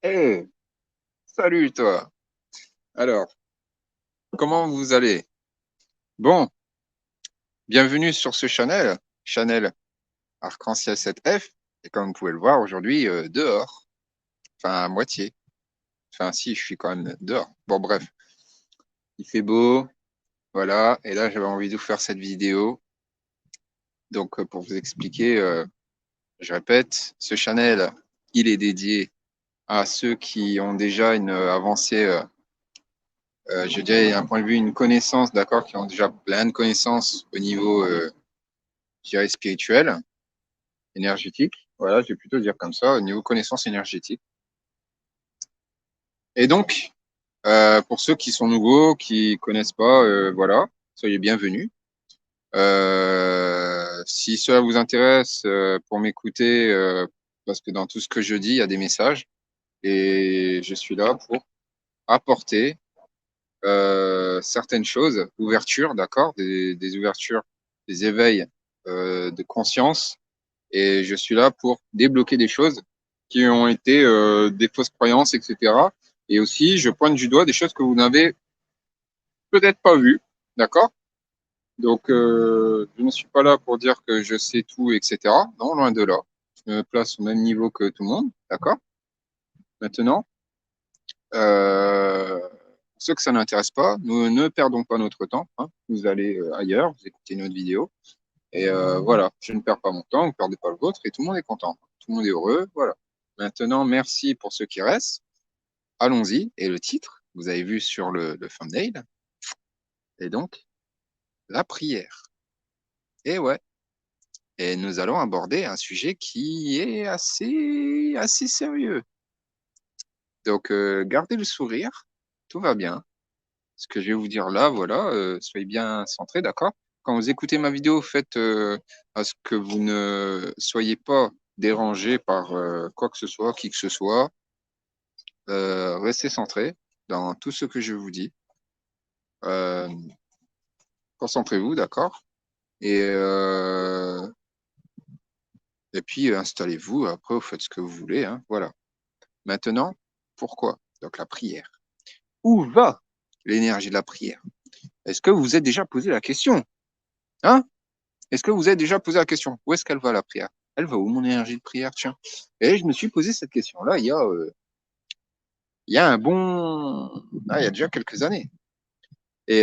Hey, salut toi. Alors, comment vous allez? Bon, bienvenue sur ce Chanel Arc-en-Ciel 7F. Et comme vous pouvez le voir aujourd'hui, dehors, enfin à moitié. Enfin si, je suis quand même dehors. Bon bref, il fait beau, voilà. Et là, j'avais envie de vous faire cette vidéo. Donc pour vous expliquer, je répète, ce Chanel, il est dédié à ceux qui ont déjà une avancée, je dirais, d'un point de vue, une connaissance, d'accord, qui ont déjà plein de connaissances au niveau, je dirais, spirituel, énergétique. Voilà, je vais plutôt dire comme ça, au niveau connaissance énergétique. Et donc, pour ceux qui sont nouveaux, qui connaissent pas, voilà, soyez bienvenus. Si cela vous intéresse, pour m'écouter, parce que dans tout ce que je dis, il y a des messages, et je suis là pour apporter certaines choses, ouverture, d'accord, des ouvertures, des éveils de conscience. Et je suis là pour débloquer des choses qui ont été des fausses croyances, etc. Et aussi, je pointe du doigt des choses que vous n'avez peut-être pas vues, d'accord? Donc, je ne suis pas là pour dire que je sais tout, etc. Non, loin de là. Je me place au même niveau que tout le monde, d'accord? Maintenant, pour ceux que ça n'intéresse pas, nous ne perdons pas notre temps, hein. Vous allez ailleurs, vous écoutez une autre vidéo. Et voilà, je ne perds pas mon temps, vous ne perdez pas le vôtre et tout le monde est content. Tout le monde est heureux, voilà. Maintenant, merci pour ceux qui restent. Allons-y. Et le titre, vous avez vu sur le thumbnail, et donc la prière. Et ouais, et nous allons aborder un sujet qui est assez sérieux. Donc, gardez le sourire, tout va bien. Ce que je vais vous dire là, voilà, soyez bien centrés, d'accord? Quand vous écoutez ma vidéo, faites à ce que vous ne soyez pas dérangé par quoi que ce soit, qui que ce soit. Restez centrés dans tout ce que je vous dis. Euh, Concentrez-vous, d'accord? Et, et puis installez-vous, après vous faites ce que vous voulez, hein, voilà. Maintenant, pourquoi? Donc la prière. Où va l'énergie de la prière? Est-ce que vous vous êtes déjà posé la question? Hein? Est-ce que vous avez déjà posé la question? Où est-ce qu'elle va la prière? Elle va où mon énergie de prière, tiens? Et je me suis posé cette question-là il y a un bon, il y a déjà quelques années. Et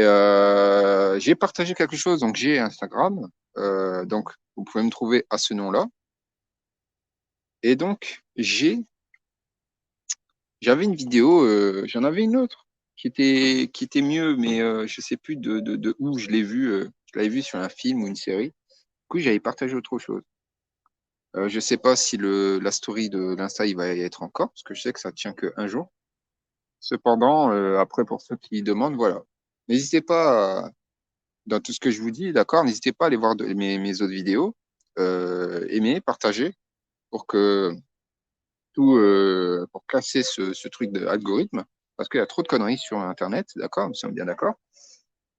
j'ai partagé quelque chose, donc j'ai Instagram, donc vous pouvez me trouver à ce nom-là. Et donc j'avais une vidéo, j'en avais une autre qui était mieux, mais je sais plus de où je l'ai vue. Je l'avais vue sur un film ou une série. Du coup, j'avais partagé autre chose. Je sais pas si la story de l'Insta il va y être encore, parce que je sais que ça tient qu'un jour. Cependant, après pour ceux qui demandent, voilà. N'hésitez pas, dans tout ce que je vous dis, d'accord, n'hésitez pas à aller voir mes autres vidéos, aimer, partager, pour que pour casser ce truc d'algorithme, parce qu'il y a trop de conneries sur Internet, d'accord, nous sommes bien d'accord.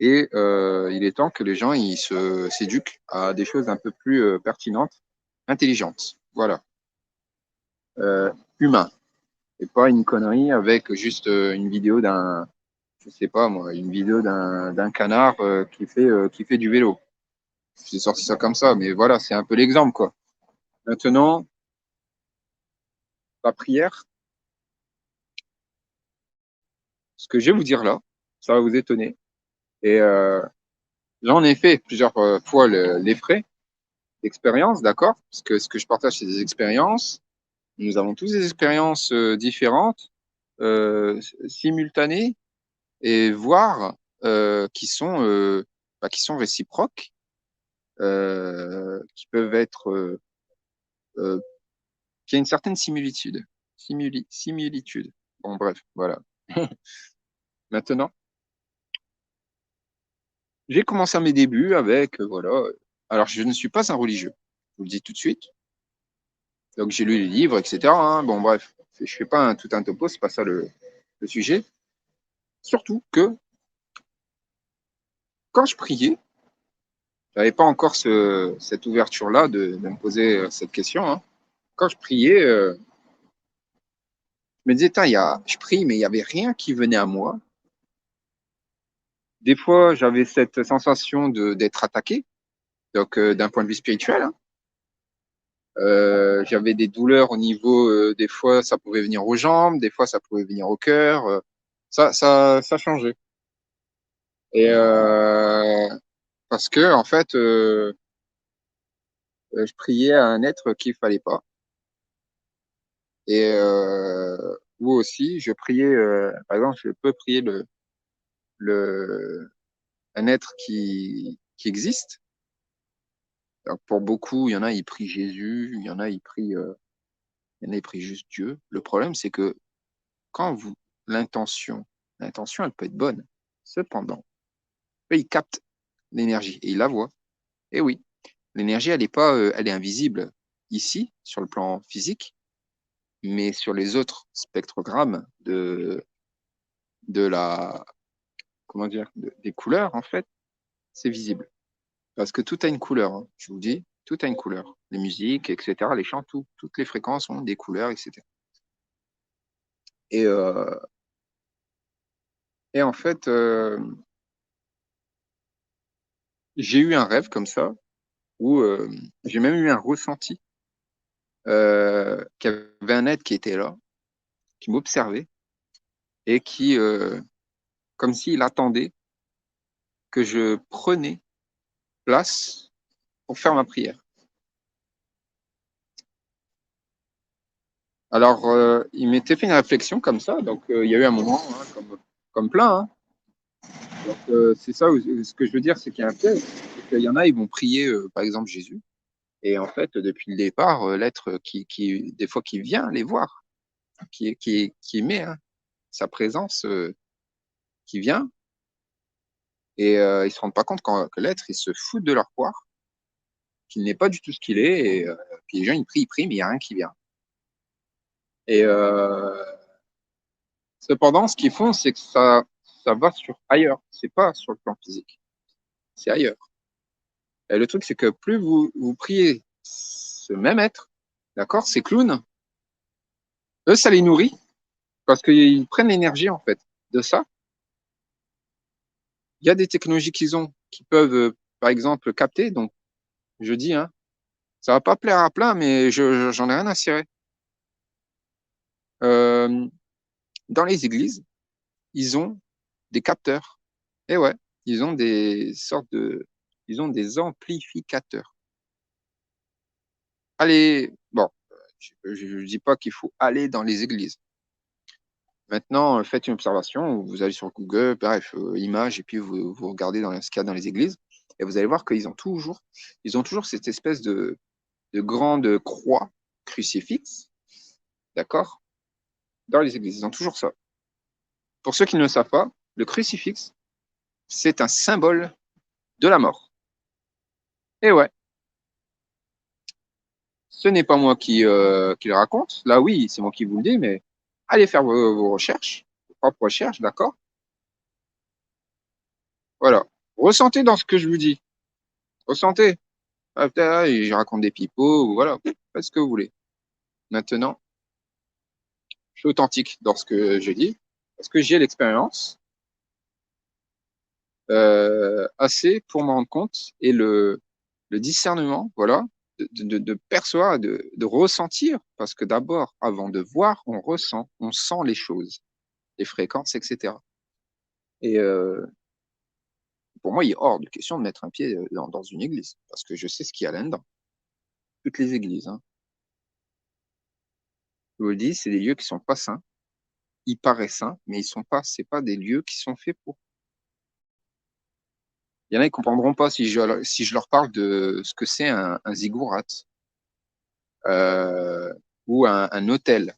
Et il est temps que les gens ils se s'éduquent à des choses un peu plus pertinentes, intelligentes. Voilà. Euh, Humain. Et pas une connerie avec juste une vidéo je sais pas moi, une vidéo d'un canard qui fait du vélo. J'ai sorti ça comme ça, mais voilà, c'est un peu l'exemple, quoi. Maintenant, la prière, ce que je vais vous dire là, ça va vous étonner. Et j'en ai fait plusieurs fois les frais d'expérience, d'accord? Parce que ce que je partage, c'est des expériences. Nous avons tous des expériences différentes, euh, simultanées, et voire qui sont réciproques, qui peuvent être, euh, qui a une certaine similitude. Similitude. Bon, bref, voilà. Maintenant, j'ai commencé à mes débuts avec, voilà. Alors, je ne suis pas un religieux, je vous le dis tout de suite. Donc, j'ai lu les livres, etc., hein. Bon, bref, je fais pas tout un topo, c'est pas ça le sujet. Surtout que quand je priais, j'avais pas encore cette ouverture-là de me poser cette question, hein. Quand je priais, Je me disais, je prie, mais il n'y avait rien qui venait à moi. Des fois, j'avais cette sensation d'être attaqué, donc d'un point de vue spirituel, hein. J'avais des douleurs au niveau, des fois, ça pouvait venir aux jambes, des fois, ça pouvait venir au cœur. Ça changeait. Et parce que, en fait, je priais à un être qu'il fallait pas. Et ou aussi, je priais, par exemple, je peux prier le, un être qui existe. Alors, pour beaucoup, il y en a, ils prient Jésus, il y en a, ils prient juste Dieu. Le problème, c'est que quand vous, l'intention, l'intention, elle peut être bonne. Cependant, eux, ils captent l'énergie et ils la voient. Et oui, l'énergie, elle est pas, elle est invisible ici, sur le plan physique, mais sur les autres spectrogrammes de la, comment dire, des couleurs, en fait, c'est visible. Parce que tout a une couleur, hein. Je vous dis, tout a une couleur. Les musiques, etc., les chants, toutes les fréquences ont des couleurs, etc. Et, et en fait, j'ai eu un rêve comme ça, où j'ai même eu un ressenti qu'il y avait un être qui était là, qui m'observait, et qui, comme s'il attendait que je prenais place pour faire ma prière. Alors, il m'était fait une réflexion comme ça, donc il y a eu un moment, hein, comme plein, hein. Donc, c'est ça, ce que je veux dire, c'est qu'il y a un piège. C'est qu'il y en a, ils vont prier, par exemple, Jésus. Et en fait, depuis le départ, l'être des fois, qui vient les voir, qui met, hein, sa présence, qui vient, et ils se rendent pas compte que l'être, il se fout de leur poire, qu'il n'est pas du tout ce qu'il est, et puis les gens, ils prient, mais il n'y a rien qui vient. Et cependant, ce qu'ils font, c'est que ça va sur ailleurs. C'est pas sur le plan physique, c'est ailleurs. Et le truc, c'est que plus vous priez ce même être, d'accord, ces clowns, eux, ça les nourrit parce qu'ils prennent l'énergie, en fait, de ça. Il y a des technologies qu'ils ont qui peuvent, par exemple, capter. Donc, je dis, hein, ça va pas plaire à plein, mais j'en ai rien à cirer. Euh, dans les églises, ils ont des capteurs. Et ouais, ils ont ils ont des amplificateurs. Allez, bon, je ne dis pas qu'il faut aller dans les églises. Maintenant, faites une observation, vous allez sur Google, bref, images, et puis vous regardez dans ce qu'il y a dans les églises, et vous allez voir ils ont toujours cette espèce de grande croix crucifix, d'accord, dans les églises. Ils ont toujours ça. Pour ceux qui ne le savent pas, le crucifix, c'est un symbole de la mort. Et ouais, ce n'est pas moi qui le raconte. Là, oui, c'est moi qui vous le dis, mais allez faire vos recherches, vos propres recherches, d'accord? Voilà. Ressentez dans ce que je vous dis. Ressentez. Ah, putain, là, je raconte des pipeaux, ou voilà, faites ce que vous voulez. Maintenant, je suis authentique dans ce que je dis, parce que j'ai l'expérience assez pour m'en rendre compte, et le discernement, voilà, de percevoir, de ressentir, parce que d'abord, avant de voir, on ressent, on sent les choses, les fréquences, etc. Et pour moi, il est hors de question de mettre un pied dans une église, parce que je sais ce qu'il y a là-dedans. Toutes les églises, hein. Je vous le dis, c'est des lieux qui sont pas sains. Ils paraissent sains, mais ils sont pas. C'est pas des lieux qui sont faits pour. Il y en a qui comprendront pas si je leur parle de ce que c'est un ziggurat, euh, ou un hôtel.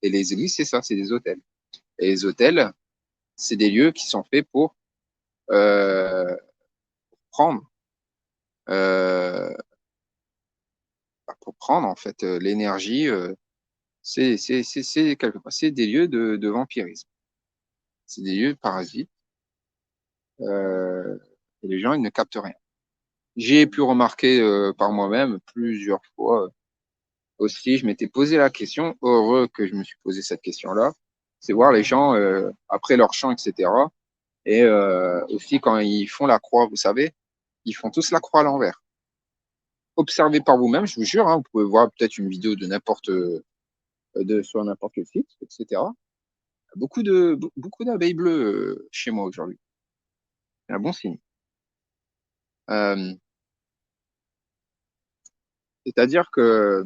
Et les églises, c'est ça, c'est des hôtels. Et les hôtels, c'est des lieux qui sont faits euh, prendre, euh, pour prendre en fait l'énergie. Quelque part, c'est des lieux de vampirisme. C'est des lieux parasites. Euh, et les gens, ils ne captent rien. J'ai pu remarquer par moi-même plusieurs fois. aussi, je m'étais posé la question, heureux que je me suis posé cette question-là, c'est voir les gens après leur chant, etc. Et aussi quand ils font la croix, vous savez, ils font tous la croix à l'envers. Observez par vous-même, je vous jure, hein, vous pouvez voir peut-être une vidéo de n'importe sur n'importe quel site, etc. Beaucoup d'abeilles bleues chez moi aujourd'hui. C'est un bon signe. Euh, C'est-à-dire que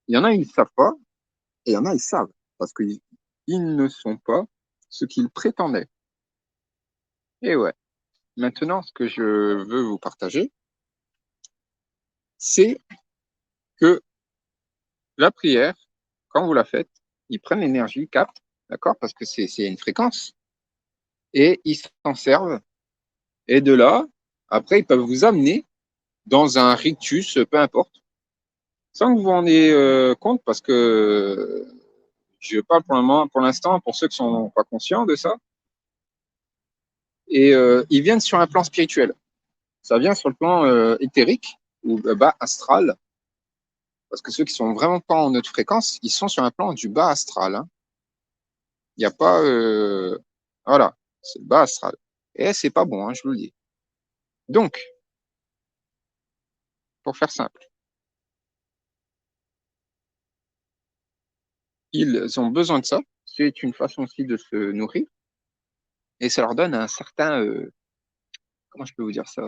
il y en a, ils ne savent pas, et il y en a, ils savent, parce qu'ils ne sont pas ce qu'ils prétendaient. Et ouais. Maintenant, ce que je veux vous partager, c'est que la prière, quand vous la faites, ils prennent l'énergie, ils captent, d'accord, parce que c'est une fréquence, et ils s'en servent. Et de là, après, ils peuvent vous amener dans un rictus, peu importe, sans que vous vous rendiez compte, parce que je parle pour le moment, pour l'instant, pour ceux qui sont pas conscients de ça, et ils viennent sur un plan spirituel. Ça vient sur le plan éthérique ou bas astral, parce que ceux qui sont vraiment pas en notre fréquence, ils sont sur un plan du bas astral. Hein. Il n'y a pas, voilà, c'est le bas astral. Et c'est pas bon, hein, je vous le dis. Donc, pour faire simple, ils ont besoin de ça. C'est une façon aussi de se nourrir et ça leur donne un certain, comment je peux vous dire ça?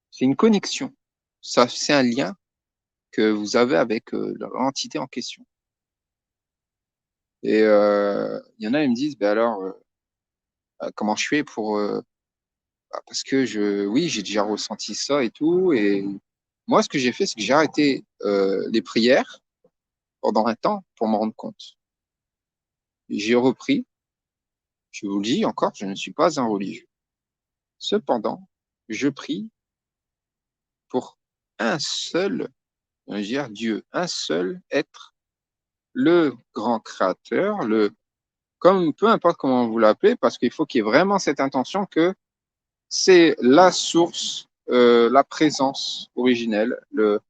C'est une connexion. Ça, c'est un lien que vous avez avec l'entité en question. Et il y en a, ils me disent, ben alors, comment je fais pour, parce que oui, j'ai déjà ressenti ça et tout. Et moi, ce que j'ai fait, c'est que j'ai arrêté les prières pendant un temps pour m'en rendre compte. J'ai repris, je vous le dis encore, je ne suis pas un religieux. Cependant, je prie pour un seul, je veux dire Dieu, un seul être, le grand créateur, comme peu importe comment vous l'appelez, parce qu'il faut qu'il y ait vraiment cette intention que c'est la source, la présence originelle, le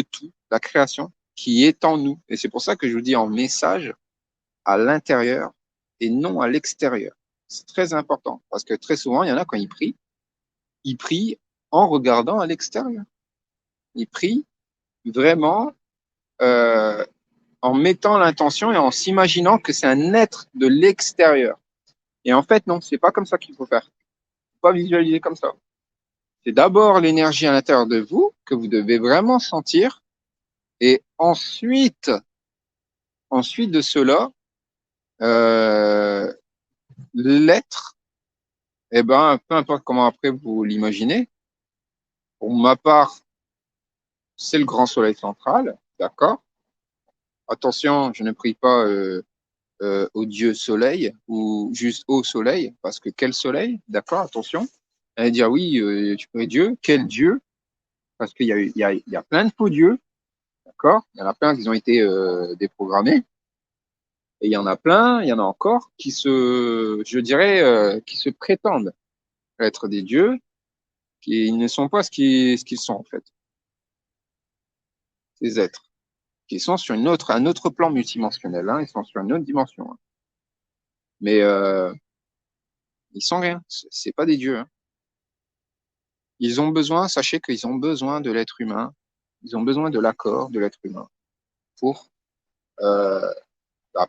tout, la création qui est en nous. Et c'est pour ça que je vous dis en message à l'intérieur et non à l'extérieur. C'est très important parce que très souvent, il y en a quand ils prient en regardant à l'extérieur. Ils prient vraiment euh, en mettant l'intention et en s'imaginant que c'est un être de l'extérieur. Et en fait, non, c'est pas comme ça qu'il faut faire. Faut pas visualiser comme ça. C'est d'abord l'énergie à l'intérieur de vous que vous devez vraiment sentir et ensuite de cela, euh, l'être, eh ben, peu importe comment après vous l'imaginez, pour ma part, c'est le grand soleil central, d'accord? Attention, je ne prie pas au dieu soleil ou juste au soleil, parce que quel soleil, d'accord? Attention. Allez dire oui, tu pries Dieu, quel Dieu? Parce qu'il y a plein de faux dieux, d'accord? Il y en a plein qui ont été déprogrammés, et il y en a plein, il y en a encore je dirais, qui se prétendent être des dieux, qui ne sont pas ce qu'ils sont en fait, ces êtres, qui sont sur un autre plan multidimensionnel, hein, ils sont sur une autre dimension. Hein. Mais ils sont rien, c'est pas des dieux. Hein. Ils ont besoin, sachez qu'ils ont besoin de l'être humain, ils ont besoin de l'accord de l'être humain pour, euh,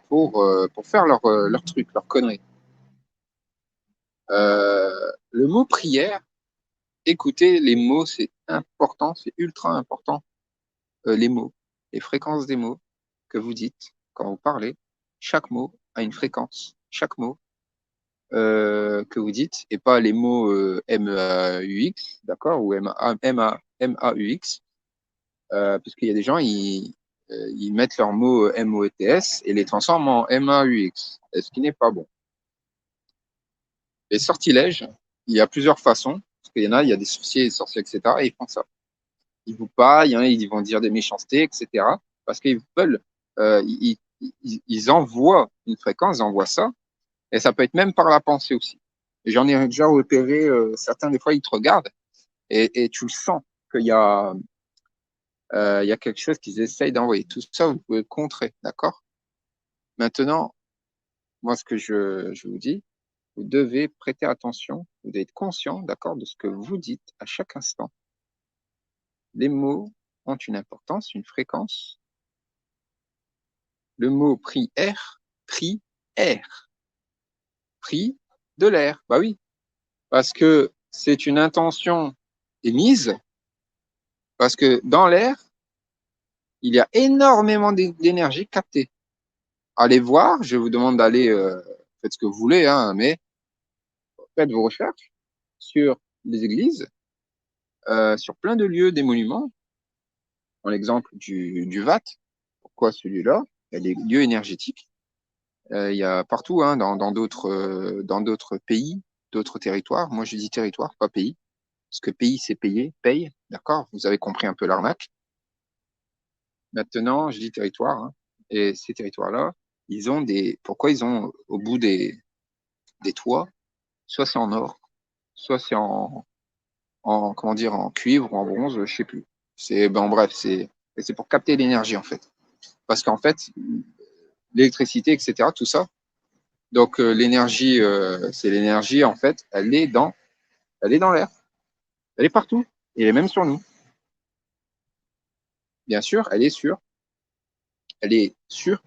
pour faire leur truc, leur connerie. Le mot prière, écoutez, les mots, c'est important, c'est ultra important. Les mots, les fréquences des mots que vous dites quand vous parlez, chaque mot a une fréquence. Chaque mot que vous dites, et pas les mots M-A-U-X, d'accord, ou M-A-U-X, puisqu'il y a des gens, ils mettent leur mot M-O-E-T-S et les transforment en M-A-U-X, ce qui n'est pas bon. Les sortilèges, il y a plusieurs façons, parce qu'il y en a, il y a des sorciers, des sorciers, etc., et ils font ça. Ils vous paillent, hein, ils vont dire des méchancetés, etc., parce qu'ils veulent, ils envoient une fréquence, ils envoient ça, et ça peut être même par la pensée aussi. Et j'en ai déjà repéré certains, des fois, ils te regardent et tu le sens qu'il y a, il y a quelque chose qu'ils essayent d'envoyer. Tout ça, vous pouvez contrer, d'accord? Maintenant, moi, ce que je vous dis, vous devez prêter attention, vous devez être conscient, d'accord, de ce que vous dites à chaque instant. Les mots ont une importance, une fréquence. Le mot prière, air, prie de l'air. Bah oui, parce que c'est une intention émise, parce que dans l'air, il y a énormément d'énergie captée. Allez voir, je vous demande d'aller, faites ce que vous voulez, hein, mais faites vos recherches sur les églises, sur plein de lieux, des monuments. Dans l'exemple du VAT, pourquoi celui-là? Il y a des lieux énergétiques. Il y a partout, hein, dans d'autres pays, d'autres territoires. Moi, je dis territoire, pas pays, parce que pays, c'est paye, d'accord? Vous avez compris un peu l'arnaque. Maintenant, je dis territoire, hein, et ces territoires-là, pourquoi ils ont au bout des toits, soit c'est en or, soit c'est comment dire, en cuivre ou en bronze, je sais plus. Ben, bref, c'est pour capter l'énergie, en fait. Parce qu'en fait, l'électricité, etc., tout ça, donc l'énergie, c'est l'énergie, en fait, elle est dans l'air, elle est partout, et elle est même sur nous. Bien sûr, elle est sur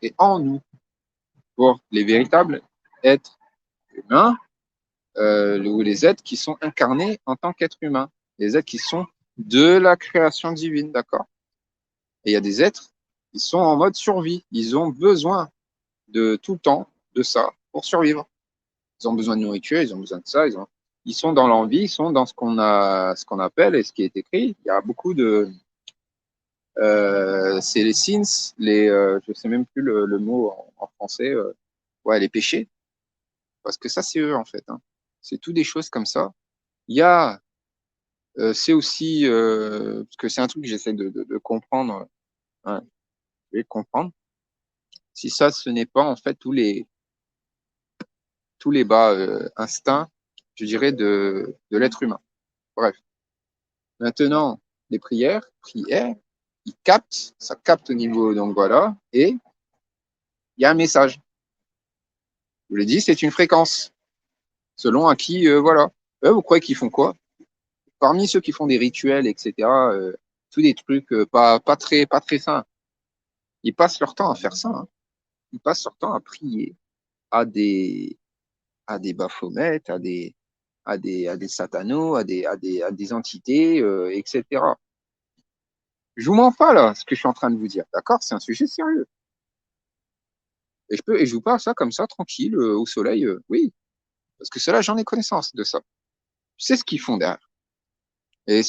et en nous. Pour les véritables êtres humains, ou les êtres qui sont incarnés en tant qu'êtres humains, les êtres qui sont de la création divine, d'accord? Et il y a des êtres qui sont en mode survie, ils ont besoin de tout le temps de ça pour survivre. Ils ont besoin de nourriture, ils ont besoin de ça, ils sont dans l'envie, ils sont dans ce qu'on appelle et ce qui est écrit. Il y a beaucoup de, c'est les sins, je sais même plus le mot en français, ouais, les péchés, parce que ça c'est eux en fait, hein. C'est tout des choses comme ça. Il y a, c'est aussi, parce que c'est un truc que j'essaie de comprendre, hein, je vais comprendre. Si ça, ce n'est pas en fait tous les bas instincts, je dirais, de l'être humain. Bref. Maintenant, les prières, ça capte au niveau, donc voilà, et il y a un message. Je vous l'ai dit, c'est une fréquence, selon à qui, voilà. Vous croyez qu'ils font quoi? Parmi ceux qui font des rituels, etc., tous des trucs pas très sains, ils passent leur temps à faire ça, hein. Ils passent leur temps à prier à des Baphomet, à des satanos, à des entités, etc. Je vous mens pas là, ce que je suis en train de vous dire, d'accord? C'est un sujet sérieux. Et je vous parle ça comme ça, tranquille, au soleil, oui, parce que cela, j'en ai connaissance de ça. Je sais ce qu'ils font derrière. Et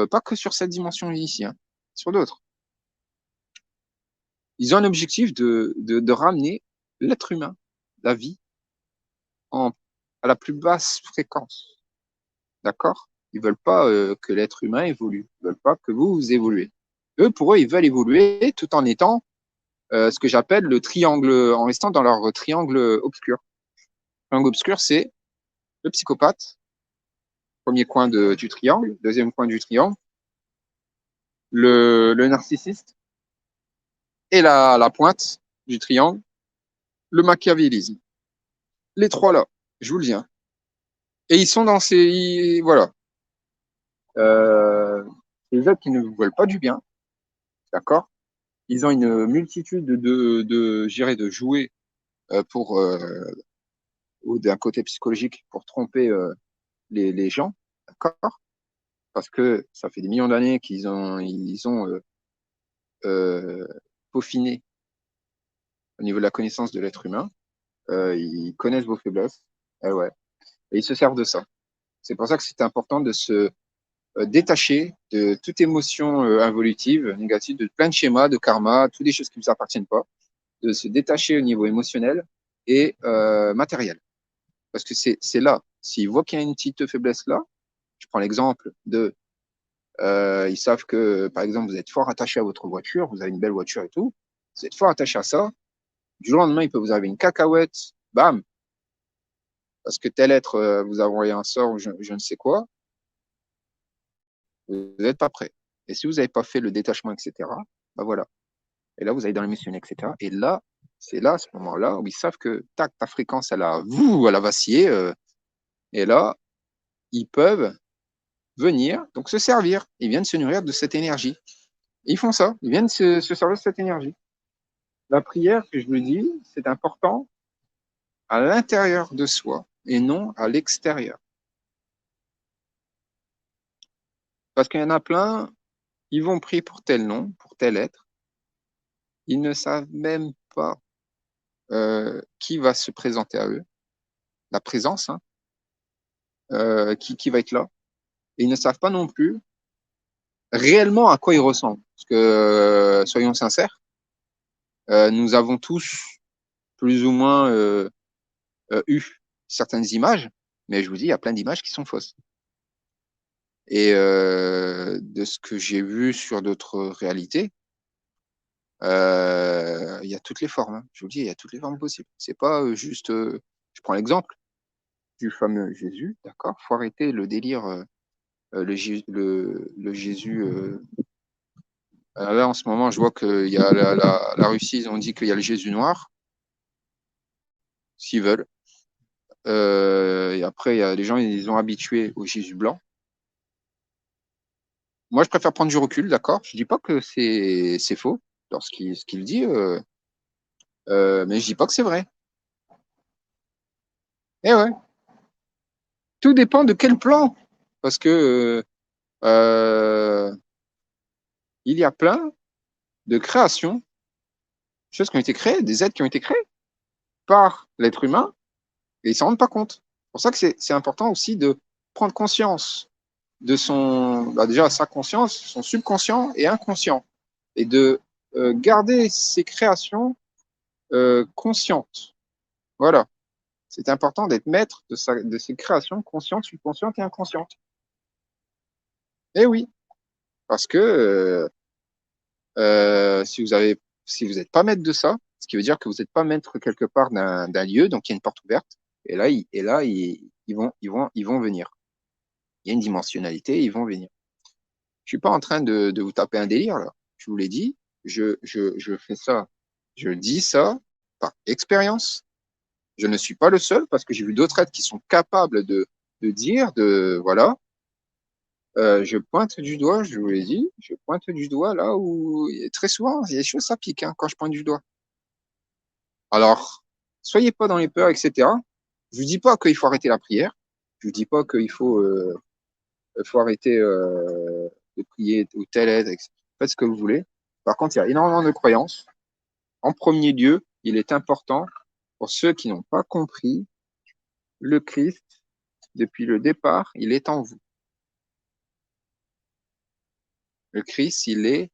pas que sur cette dimension ici, hein, sur d'autres. Ils ont un objectif de ramener l'être humain, la vie, à la plus basse fréquence, d'accord? Ils veulent pas que l'être humain évolue. Ils veulent pas que vous évoluez. Pour eux, ils veulent évoluer tout en étant ce que j'appelle le triangle, en restant dans leur triangle obscur. Le triangle obscur, c'est le psychopathe, premier coin du triangle, deuxième coin du triangle, le narcissiste, et la pointe du triangle, le machiavélisme. Les trois là, je vous le dis, hein. Et ils sont dans voilà. Les êtres qui ne vous veulent pas du bien, d'accord? Ils ont une multitude de jouets pour ou d'un côté psychologique pour tromper les gens, d'accord? Parce que ça fait des millions d'années qu'ils ont euh, peaufiné au niveau de la connaissance de l'être humain. Ils connaissent vos faiblesses, et ouais, et ils se servent de ça. C'est pour ça que c'est important de se détacher de toute émotion involutive, négative, de plein de schémas, de karma, toutes des choses qui ne vous appartiennent pas, de se détacher au niveau émotionnel et matériel. Parce que c'est là, s'ils voient qu'il y a une petite faiblesse là, je prends l'exemple ils savent que, par exemple, vous êtes fort attaché à votre voiture, vous avez une belle voiture et tout, vous êtes fort attaché à ça, du jour au lendemain, il peut vous arriver une cacahuète, bam, parce que tel être vous a envoyé un sort ou je ne sais quoi, vous n'êtes pas prêt. Et si vous n'avez pas fait le détachement, etc., bah voilà. Et là, vous allez dans l'émotionnel, etc. Et là, c'est là, à ce moment-là, où ils savent que tac, ta fréquence, elle a vacillé. Et là, ils peuvent venir, donc se servir. Ils viennent se nourrir de cette énergie. Et ils font ça. Ils viennent se servir de cette énergie. La prière, que je le dis, c'est important à l'intérieur de soi et non à l'extérieur. Parce qu'il y en a plein, ils vont prier pour tel nom, pour tel être. Ils ne savent même pas qui va se présenter à eux, la présence, hein, qui va être là. Et ils ne savent pas non plus réellement à quoi ils ressemblent. Parce que, soyons sincères, nous avons tous plus ou moins eu certaines images, mais je vous dis, il y a plein d'images qui sont fausses. Et de ce que j'ai vu sur d'autres réalités, il y a toutes les formes. Hein. Je vous dis, il y a toutes les formes possibles. C'est pas juste. Je prends l'exemple du fameux Jésus, d'accord. Faut arrêter le délire, le Jésus. Là, en ce moment, je vois qu'il y a la Russie, ils ont dit qu'il y a le Jésus noir, s'ils veulent. Et après, il y a les gens, ils ont habitué au Jésus blanc. Moi, je préfère prendre du recul, d'accord. Je dis pas que c'est faux dans ce qu'il dit, mais je dis pas que c'est vrai. Eh ouais, tout dépend de quel plan, parce que il y a plein de créations, choses qui ont été créées, des êtres qui ont été créés par l'être humain, et ils s'en rendent pas compte. C'est pour ça que c'est important aussi de prendre conscience de son, bah déjà sa conscience, son subconscient et inconscient, et de garder ses créations conscientes. Voilà. C'est important d'être maître de ses créations conscientes, subconscientes et inconscientes. Eh oui, parce que si vous n'êtes pas maître de ça, ce qui veut dire que vous n'êtes pas maître quelque part d'un lieu, donc il y a une porte ouverte, et là, ils vont venir. Il y a une dimensionnalité, ils vont venir. Je suis pas en train de vous taper un délire, là. Je vous l'ai dit, je fais ça, je dis ça par expérience. Je ne suis pas le seul parce que j'ai vu d'autres êtres qui sont capables de dire, voilà, je pointe du doigt, je vous l'ai dit, je pointe du doigt là où très souvent, il y a des choses, ça pique hein, quand je pointe du doigt. Alors, soyez pas dans les peurs, etc. Je vous dis pas qu'il faut arrêter la prière. Je vous dis pas qu'il faut arrêter de prier ou tel aide, etc. Faites ce que vous voulez. Par contre, il y a énormément de croyances. En premier lieu, il est important pour ceux qui n'ont pas compris, le Christ, depuis le départ, il est en vous. Le Christ, il est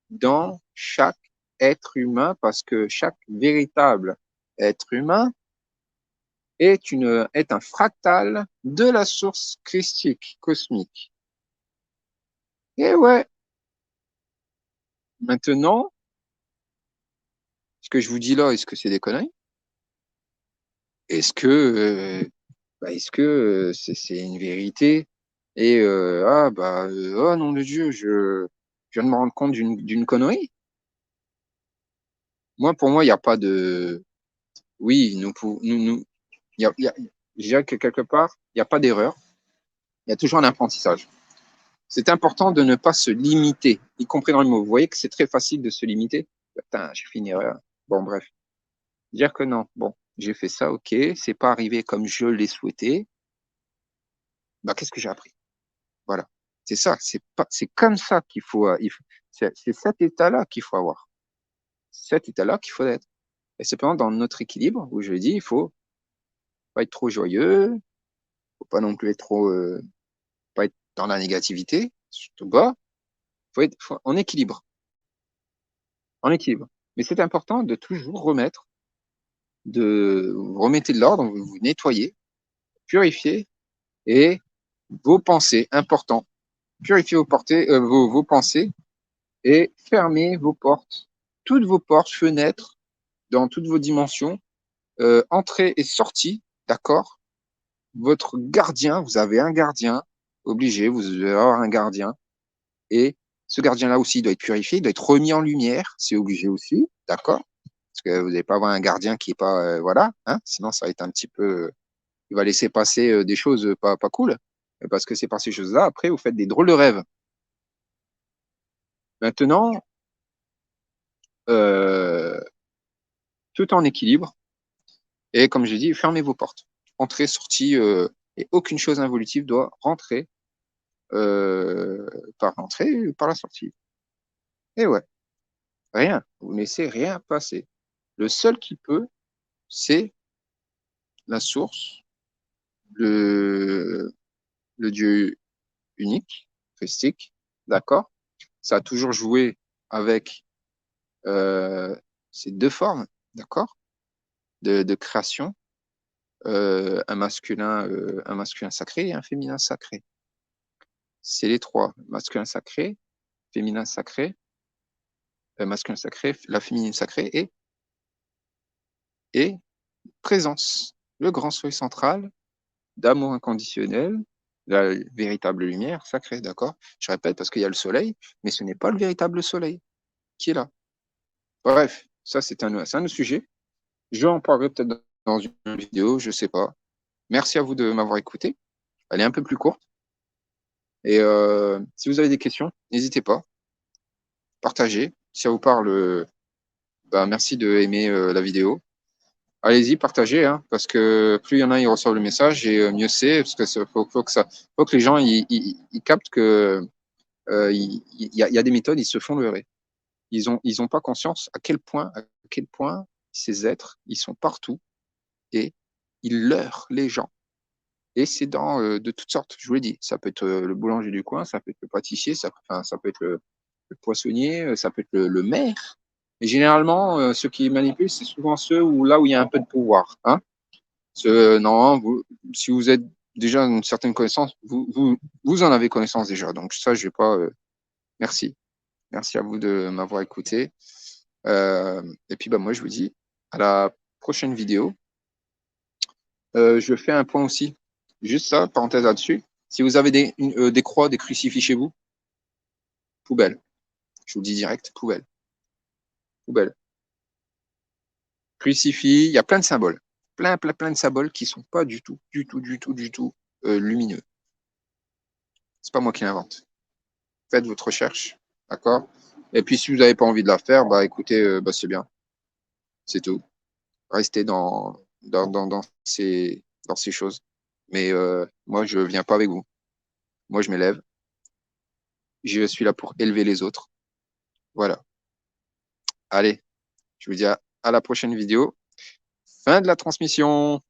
dans chaque être humain parce que chaque véritable être humain est un fractal de la source christique, cosmique. Et ouais, maintenant, ce que je vous dis là, est-ce que c'est des conneries? Est-ce que c'est une vérité? Et oh nom de Dieu, je viens de me rendre compte d'une connerie. Moi, pour moi, il n'y a pas de. Oui, je dirais que quelque part, il n'y a pas d'erreur. Il y a toujours un apprentissage. C'est important de ne pas se limiter, y compris dans le mot. Vous voyez que c'est très facile de se limiter. Putain, j'ai fait une erreur. Bon, bref. Dire que non. Bon, j'ai fait ça, ok. C'est pas arrivé comme je l'ai souhaité. Bah, qu'est-ce que j'ai appris? Voilà. C'est ça. C'est comme ça qu'il faut, c'est cet état-là qu'il faut avoir. Cet état-là qu'il faut être. Et c'est pendant dans notre équilibre où je dis, il faut pas être trop joyeux, faut pas non plus être trop, pas être dans la négativité, surtout pas. Faut en équilibre. En équilibre. Mais c'est important de toujours vous remettez de l'ordre, vous nettoyez, purifiez et vos pensées, important. Purifiez vos pensées et fermez vos portes, toutes vos portes, fenêtres, dans toutes vos dimensions, entrée et sortie, d'accord? Votre gardien, vous avez un gardien, obligé, vous devez avoir un gardien, et Ce gardien-là aussi il doit être purifié, il doit être remis en lumière, c'est obligé aussi, d'accord? Parce que vous n'allez pas avoir un gardien qui est pas, voilà, hein, sinon ça va être un petit peu, il va laisser passer des choses pas cool. Parce que c'est par ces choses-là, après, vous faites des drôles de rêves. Maintenant, euh, tout en équilibre. Et comme je dis, fermez vos portes. Entrée, sortie, et aucune chose involutive doit rentrer euh, par l'entrée, par la sortie. Et ouais, rien. Vous ne laissez rien passer. Le seul qui peut, c'est la source, le, le Dieu unique, christique, d'accord? Ça a toujours joué avec euh, ces deux formes, d'accord? De création, un masculin sacré et un féminin sacré. C'est les trois, masculin sacré, féminin sacré, masculin sacré, la féminine sacrée et présence. Le grand soleil central d'amour inconditionnel, la véritable lumière sacrée, d'accord? Je répète parce qu'il y a le soleil, mais ce n'est pas le véritable soleil qui est là. Bref, ça c'est un autre sujet. Je en parlerai peut-être dans une vidéo, je sais pas. Merci à vous de m'avoir écouté. Elle est un peu plus courte. Et si vous avez des questions, n'hésitez pas. Partagez. Si ça vous parle, bah, merci de aimer la vidéo. Allez-y, partagez, hein, parce que plus il y en a, ils reçoivent le message et mieux c'est, parce que faut que les gens ils captent que il y a des méthodes, ils se font leurrer. Ils ont pas conscience à quel point ces êtres, ils sont partout et ils leurrent les gens. Et c'est de toutes sortes, je vous l'ai dit. Ça peut être le boulanger du coin, ça peut être le pâtissier, ça peut être le poissonnier, ça peut être le maire. Et généralement, ceux qui manipulent, c'est souvent ceux où il y a un peu de pouvoir. Hein. Non, si vous êtes déjà une certaine connaissance, vous en avez connaissance déjà. Donc ça, je vais pas. Merci. Merci à vous de m'avoir écouté. Et puis bah, moi, je vous dis à la prochaine vidéo. Je fais un point aussi. Juste ça, parenthèse là-dessus. Si vous avez des croix, des crucifix chez vous, poubelle. Je vous dis direct, poubelle. Poubelle. Crucifix, il y a plein de symboles. Plein de symboles qui sont pas du tout lumineux. C'est pas moi qui l'invente. Faites votre recherche, d'accord? Et puis si vous n'avez pas envie de la faire, bah écoutez, bah, c'est bien. C'est tout. Restez dans ces choses. Mais moi, je viens pas avec vous. Moi, je m'élève. Je suis là pour élever les autres. Voilà. Allez, je vous dis à la prochaine vidéo. Fin de la transmission.